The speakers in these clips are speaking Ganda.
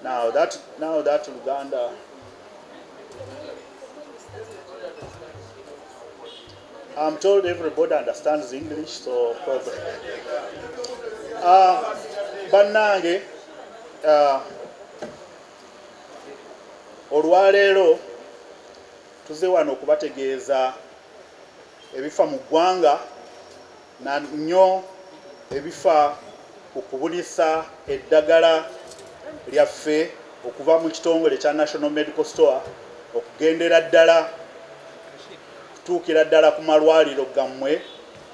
Now that Uganda, I'm told everybody understands English, so probably. Bannange, olwaleero tuze wano okubategeeza ebifa mu ggwanga na nnyo ebifa ku kubulisa eddagala lyaffe okuva mu kitongole kya National Medical Store okugendera ddala kutuukira ddala ku malwaliro gammwe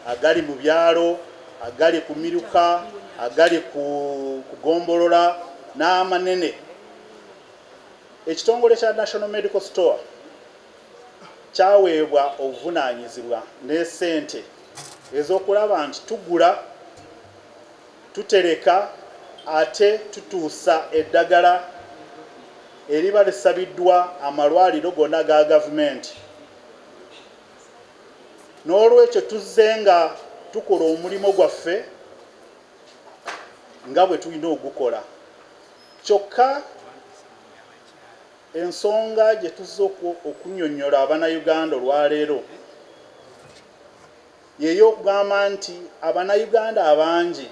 agali mu byalo, agali ku miruka, agali ku kugombolola n'amanene. Ekitongole kya National Medical Store kyaweebwa obuvunaanyizibwa n'essente ez'okulaba nti tugula, tutereka ate tutuusa eddagala eriba lisabiddwa amalwaliro gonna ga gavumenti. N'olwekyo tuzze nga tukola omulimu gwaffe nga bwe tulina ogukola. Kyokka ensonga gye tuzze okunnyonnyola Abannayuganda olwaleero yeyo okugamba nti Abannayuganda abangi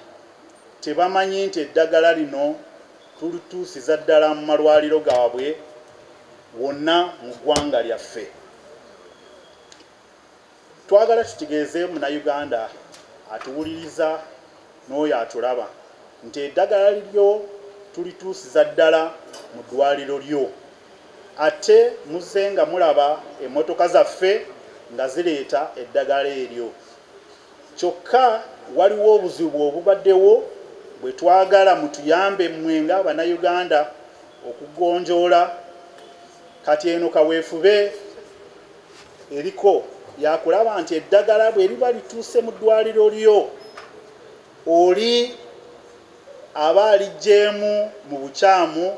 tebamanyi nti eddagala lino tulituusiza ddala mu malwaliro gaabwe wonna mu ggwanga lyaffe. Twagala tutegeeze Munnayuganda atuwuliriza n'oyo atulaba nti eddagala lyo tulituusiza ddala mu ddwaliro lyo. Ate muzze nga mulaba emmotoka zaffe nga zireeta eddagala eryo. Kyokka waliwo obuzibu obubaddewo bwe twagala mutuyambe mmwe nga Abannayuganda okugonjoola. Kati eno kaweefube eriko yakulaba nti eddagala bwe liba lituuse mu ddwaliro lyo oli aba alijjeemu mu bukyamu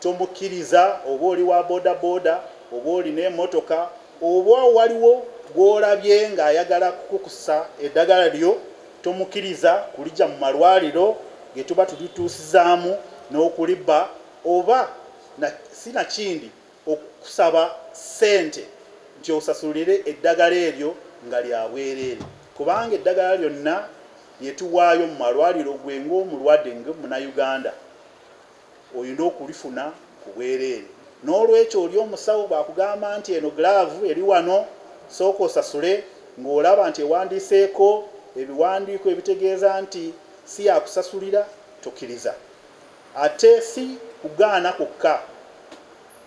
tomukkiriza, oba oli wa bodaboda, oba olina emmotoka, oba waliwo gw'olabye ng'ayagala kukukusa eddagala lyo tomukkiriza kulijja mu malwaliro ge tuba tulituusizaamu n'okulibba, oba sinakindi okusaba ssente nti osasulire eddagala eryo nga lya bwereere. Kubanga eddagala lyonna lye tuwaayo mu malwaliro gwe ng'omulwadde Munnayuganda oyina okulifuna ku bwereere. N'olwekyo oli omusawo bw'akugamba nti eno glaavu eri wano sooka osasule, ng'olaba nti ewandiiseeko ebiwandiiko ebitegeeza nti si yakusasulira, tokkiriza. Ate si kugaana kwokka,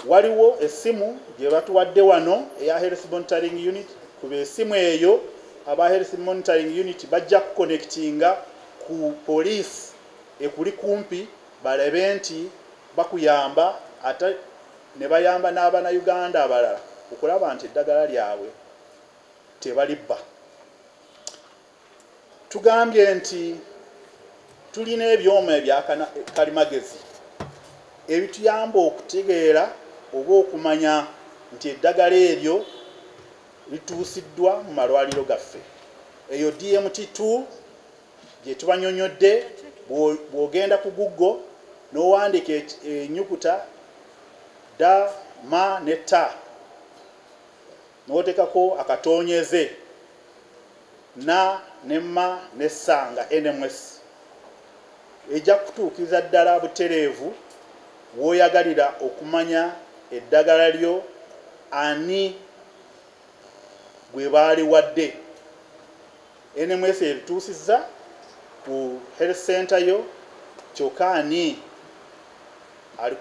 waliwo essimu gye batuwadde wano eya Health Monitoring Unit. Kuba essimu eyo aba Health Monitoring Unit bajja kukonektinga ku poliisi ekuli kumpi balabe nti bakuyamba ate ne bayamba n'Abannayuganda abalala okulaba nti eddagala lyabwe tebalibba. Tugambye nti tulina ebyoma ebya kalimagezi ebituyamba okutegeera oba okumanya nti eddagala eryo lituusiddwa mu malwaliro gaffe. Eyo DMT2 gye tubanyonyodde, bw'ogenda ku Google n'owandiika ennyukuta D, M ne T n'oteekako akatoonyeze N ne M ne S nga NMS, ejja kutuukiriza ddala butereevu w'oyagalira okumanya eddagala lyo ani gwe baaliwadde. NMS erituusizza ku health center yo, kyokka ani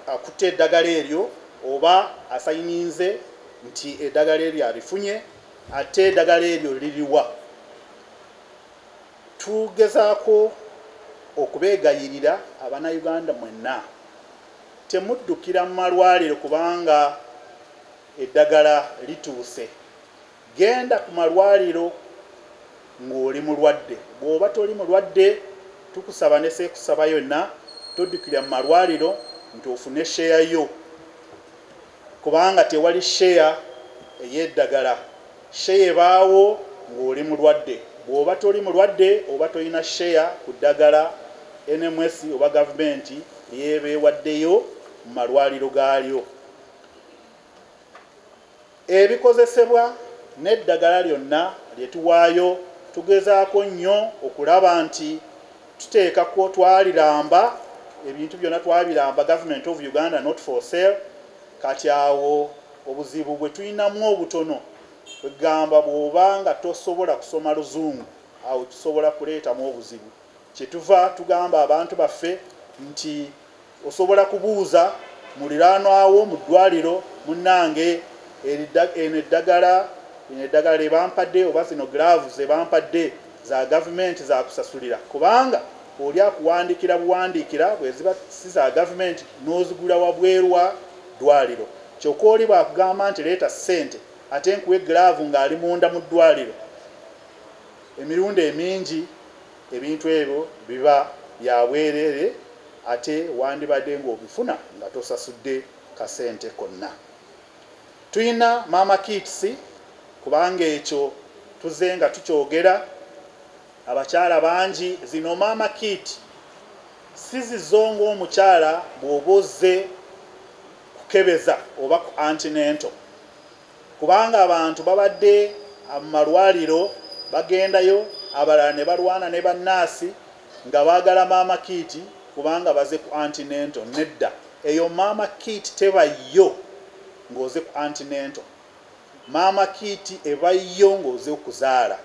akutte eddagala eryo oba asayininze nti eddagala eryo alifunye, ate eddagala eryo liriwa. Tugezaako okubeegayirira Abannayuganda mwenna temuddukira mu malwaliro kubanga eddagala lituuse. Genda ku malwaliro ng'oli mulwadde. Bw'oba toli mulwadde tukusaba ne seekusaba yonna toddukira mu malwaliro nti ofune share yo, kubanga tewali share ey'eddagala. Share ebaawo ng'oli mulwadde. Bw'oba toli mulwadde oba tolina share ku ddagala NMS oba gavumenti yeebeewaddeyo mu malwaliro gaalyo. Ebikozesebwa n'eddagala lyonna lye tuwaayo tugezaako nnyo okulaba nti tuteekako twaliramba ebintu byonna twabiramba Government of Uganda not for sale. Kati awo obuzibu bwe tulinamu obutono kwegamba bw'oba nga tosobola kusoma Luzungu awo tusobola kuleetamu obuzibu. Kyetuva tugamba abantu baffe nti osobola kubuuza muliraanwawo mu ddwaliro munnange eno eddagala lye bampadde oba zino gloves ze bampadde za gavumenti za kusasulira, kubanga oli akuwandiikira buwandiikira bwe ziba si za gavumenti n'ozigula wabweru wa ddwaliro. Kyokka oli bwakugamba nti leeta ssente ate nkuwe glove ng'ali munda mu ddwaliro, emirundi emingi ebintu ebyo biba bya bwereere ate wandibadde ng'obifuna nga tosasudde kasente konna. Tuyina mama kits kubanga ekyo tuze nga tukyogera abakyala bangi. Zino mama kit si zizonga omukyala bw'oba ozze kukebeza oba ku antenatal, kubanga abantu babadde mu malwaliro bagendayo abalala ne balwana ne bannaasi nga baagala mama kit kubanga baze ku antenatal. Nedda, eyo mama kit tebayo ng'oze ku antenatal. Mama kit ebayo ng'oze okuzaala.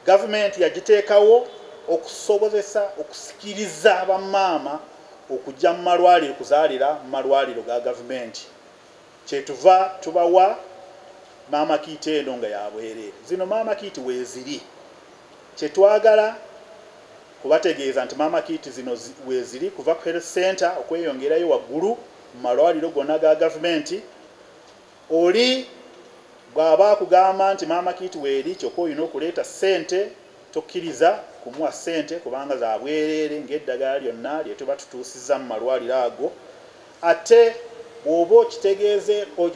Gavumenti yagiteekawo okusobozesa okusikiriza bamaama okujja mu malwaliro kuzaalira mu malwaliro ga gavumenti. Kyetuva tubawa mama kit eno nga yabwereere. Zino mama kit weeziri. Kyetwagala kubategeeza nti mama kit zino weeziri kuva ku health center okweyongerayo waggulu mu malwaliro gonna ga gavumenti. Oli bw'aba akugamba nti mama kit weeri kyokka olina okuleeta ssente, tokkiriza kumuwa ssente kubanga za bwereere ng'eddagala lyonna lye tuba tutuusizza mu malwaliro ago. Ate bw'oba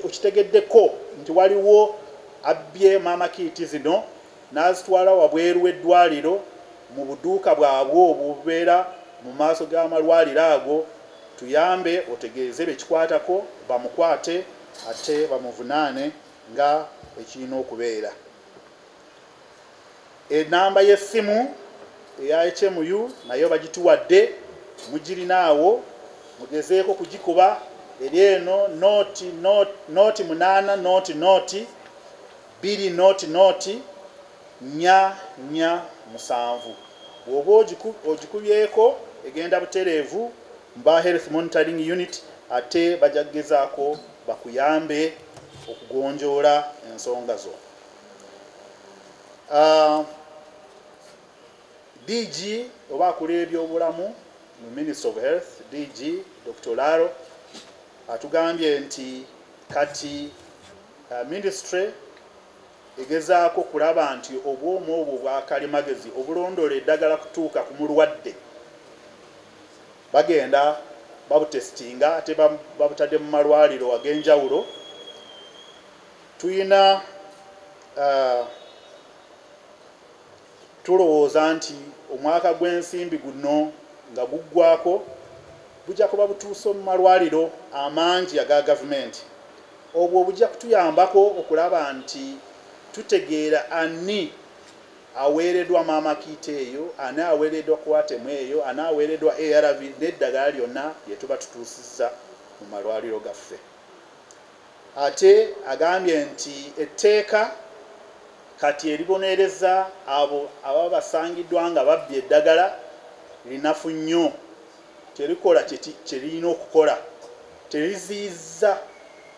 okitegeddeko nti waliwo abbye mama kit zino n'azitwala wabweru w'eddwaliro mu buduuka bwabwe obubeera mu maaso g'amalwaliro ago, tuyambe otegeeze bekikwatako, bamukwate ate bamuvunaane nga ekirina okubeera. Enamba y'essimu eya HMU nayo bagituwadde, mugirinaawo mugezeeko kugikuba. Eri eno noti 8 2 4 7. Bw'oba ogikubyeko egenda butereevu mba health monitoring unit ate bajagezaako bakuyambe okugonjoola ensonga zo. DG oba akulira ebyobulamu mu Ministry of Health, DG Dr. Laro atugambye nti kati ministry egezaako kulaba nti obwomu obwo bwa kalimagezi obulondoola eddagala kutuuka ku mulwadde bagenda babutestinga ate babutadde mu malwaliro ag'enjawulo. Tuyina tulowooza nti omwaka gw'ensimbi guno nga guggwako bujja kuba butuuso mu malwaliro amangi aga gavumenti. Obwo bujja kutuyambako okulaba nti tutegeera ani aweereddwa mama kit eyo, ani aweereddwa kwatemu eyo, ani aweereddwa ARV n'eddagala lyonna lye tuba tutuusizza mu malwaliro gaffe. Ate agambye nti etteeka kati eribonereza abo ababa basangiddwa nga babbye eddagala linafu nnyo, terikola kye lirina okukola, teriziyizza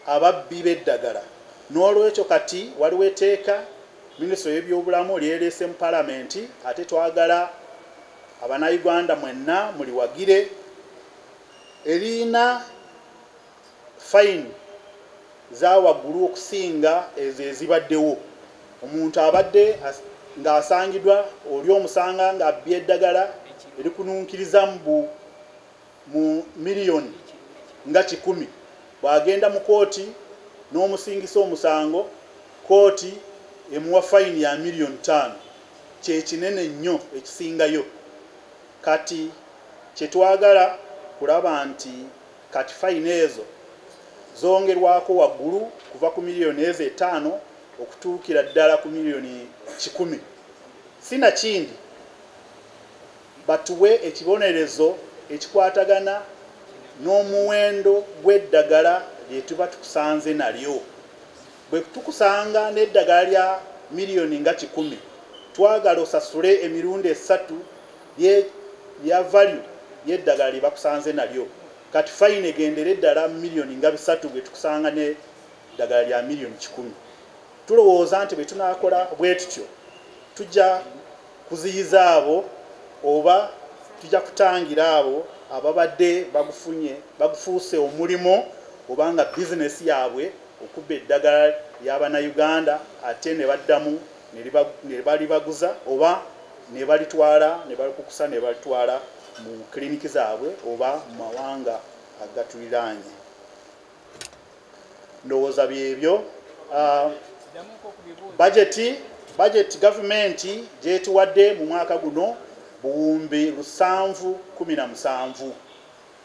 ababbi b'eddagala. N'olwekyo kati waliwo etteeka Minisitule y'ebyobulamu lyeleese mu Palamenti, ate twagala Abannayuganda mwenna muliwagire, erina fine za waggulu okusinga ezo ezibaddewo. Omuntu abadde ng'asangiddwa oli omusanga ng'abbye eddagala erikununkiriza mu miliyoni nga 100, bw'agenda mu kooti n'omusingisa omusango, kooti emuwa fine ya miliyoni 5. Kye kinene nnyo ekisingayo. Kati kyetwagala kulaba nti kati fayini ezo zongerwako waggulu kuva ku miliyoni ezo 5 okutuukira ddala ku miliyoni 100. Sinakindi batuwe ekibonerezo ekikwatagana n'omuwendo gw'eddagala lye tuba tukusanze nalyo. Bwe tukusanga n'eddagala lya miliyoni nga 100, twagala osasule emirundi 3 ya value y'eddagala lye bakusanze nalyo. Kati fayini egendera eddala miliyoni nga 3 bwe tukusanga n'eddagala lya miliyoni 100. Tulowooza nti bwe tunaakola bwe tutyo tujja kuziyiza abo oba tujja kutangira abo ababadde bagufuuse omulimo obanga bizinesi yaabwe okubba eddagala ly'Abannayuganda ate ne baddamu ne balibaguza oba ne balitwala ne balikukusa ne balitwala mu kiliniki zaabwe oba mu mawanga agatuliraanye. Ndowooza byebyo. Budget gavumenti gyetuwadde mu mwaka guno buwumbi 717.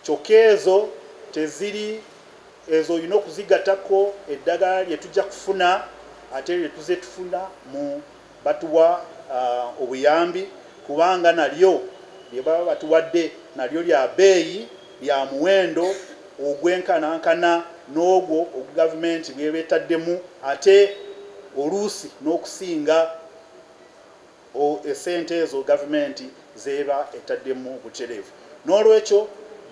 Kyokka ezo teziri ezo olina okuzigatako eddagala lye tujja kufuna ate lye tuze tufuna mu batuwa obuyambi, kubanga nalyo lye baba batuwadde nalyo lya bbeeyi lya muwendo ogwenkanankana n'ogwo gavumenti bwebetaddemu ate oluusi n'okusinga esente ezo gavumenti zeba etaddemu butereevu. N'olwekyo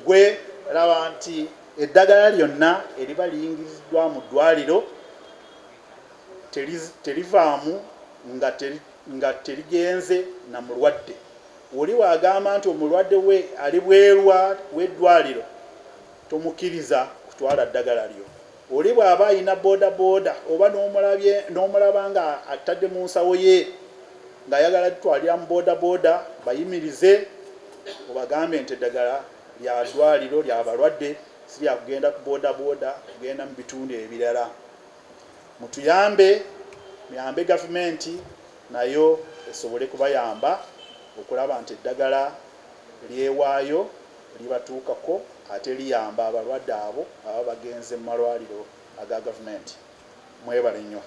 gwe laba nti eddagala lyonna eriba liyingiriziddwa mu ddwaliro terivaamu nga terigenze na mulwadde. Oli waagamba nti omulwadde we ali bwerwa w'eddwaliro tomukkiriza kutwala ddagala lyo. Oli bw'aba alina boodabooda oba n'omulaba nga atadde mu nsawo ye ng'ayagala tutwalira mu boodabooda bayimirize obagambe nti eddagala lya ddwaliro lya balwadde si lya kugenda ku boodabooda kugenda mu bitundu ebirala. Mutuyambe, muyambe gavumenti nayo esobole kubayamba okulaba nti eddagala lyewaayo libatuukako ate liyamba abalwadde abo aba bagenze mu malwaliro aga gavumenti. Mwebale nnyo.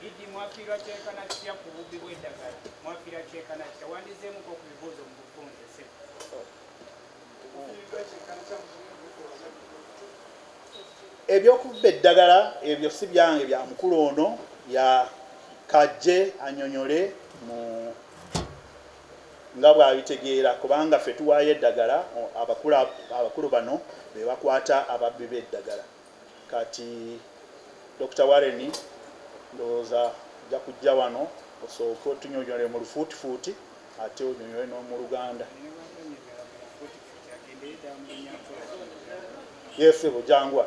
Idi mwafira kyekana kitya ku bubbi bw'eddagala? Mwafira kyekana kitya? Wandizeemuko ku bibuuzo mu bufunze se. Ebyokubba eddagala ebyo si byange, bya mukulu ono ya kajje anyonyole mu nga bw'abitegeera, kubanga ffe tuwaayo eddagala abakulu bano be bakwata ababbi b'eddagala. Kati Dr. Warren ndowooza ajja kujja wano osooke otunyonyole mu lufuutifuuti ate onyonyole n'omu Luganda. Yes, bujangwa.